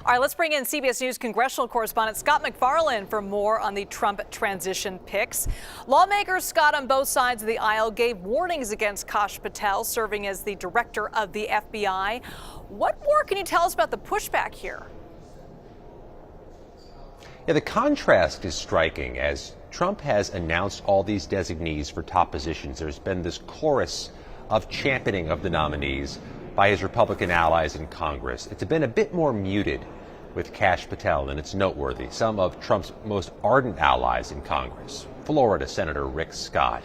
All right, let's bring in CBS News congressional correspondent Scott MacFarlane for more on the Trump transition picks. Lawmakers, Scott, on both sides of the aisle gave warnings against Kash Patel serving as the director of the FBI. What more can you tell us about the pushback here? Yeah, the contrast is striking. As Trump has announced all these designees for top positions, there's been this chorus of championing of the nominees by his Republican allies in Congress. It's been a bit more muted with Kash Patel, and it's noteworthy. Some of Trump's most ardent allies in Congress, Florida Senator Rick Scott,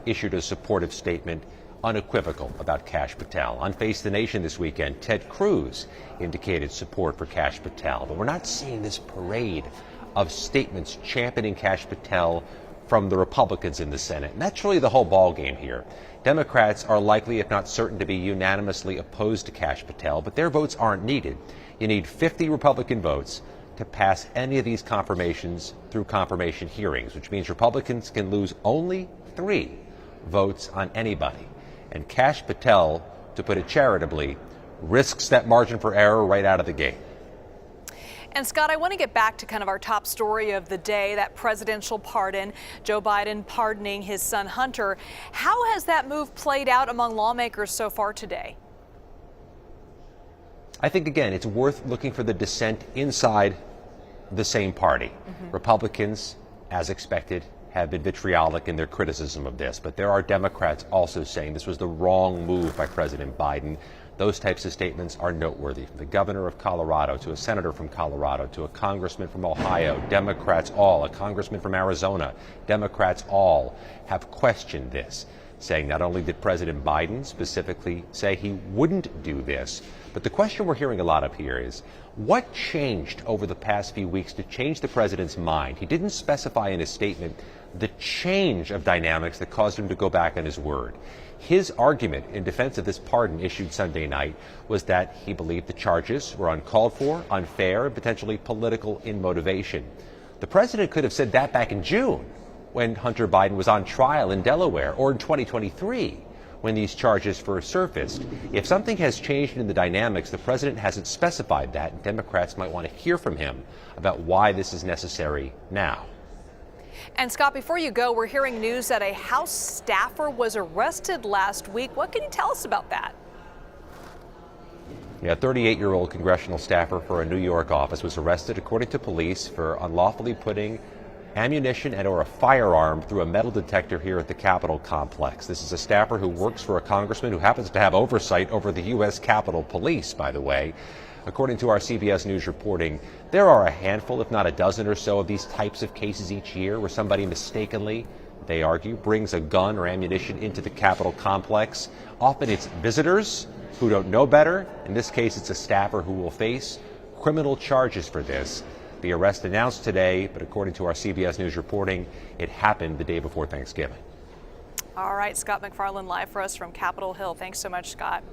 issued a supportive statement, unequivocal about Kash Patel. On Face the Nation this weekend, Ted Cruz indicated support for Kash Patel. But we're not seeing this parade of statements championing Kash Patel from the Republicans in the Senate. And that's really the whole ballgame here. Democrats are likely, if not certain, to be unanimously opposed to Kash Patel, but their votes aren't needed. You need 50 Republican votes to pass any of these confirmations through confirmation hearings, which means Republicans can lose only 3 votes on anybody. And Kash Patel, to put it charitably, risks that margin for error right out of the gate. And Scott, I want to get back to kind of our top story of the day, that presidential pardon, Joe Biden pardoning his son Hunter. How has that move played out among lawmakers so far today? I think, again, it's worth looking for the dissent inside the same party. Republicans, as expected, have been vitriolic in their criticism of this, but there are Democrats also saying this was the wrong move by President Biden. Those types of statements are noteworthy. From the governor of Colorado to a senator from Colorado to a congressman from Ohio, Democrats all, a congressman from Arizona, Democrats all have questioned this, saying not only did President Biden specifically say he wouldn't do this, but the question we're hearing a lot of here is, what changed over the past few weeks to change the president's mind? He didn't specify in his statement the change of dynamics that caused him to go back on his word. His argument in defense of this pardon issued Sunday night was that he believed the charges were uncalled for, unfair, and potentially political in motivation. The president could have said that back in June when Hunter Biden was on trial in Delaware, or in 2023 when these charges first surfaced. If something has changed in the dynamics, the president hasn't specified that, and Democrats might want to hear from him about why this is necessary now. And Scott, before you go, we're hearing news that a House staffer was arrested last week. What can you tell us about that? Yeah, a 38-year-old congressional staffer for a New York office was arrested, according to police, for unlawfully putting ammunition and or a firearm through a metal detector here at the Capitol complex. This is a staffer who works for a congressman who happens to have oversight over the U.S. Capitol Police, by the way. According to our CBS News reporting, there are a handful, if not a dozen or so, of these types of cases each year where somebody mistakenly, they argue, brings a gun or ammunition into the Capitol complex. Often it's visitors who don't know better. In this case, it's a staffer who will face criminal charges for this. The arrest announced today, but according to our CBS News reporting, it happened the day before Thanksgiving. All right, Scott MacFarlane live for us from Capitol Hill. Thanks so much, Scott.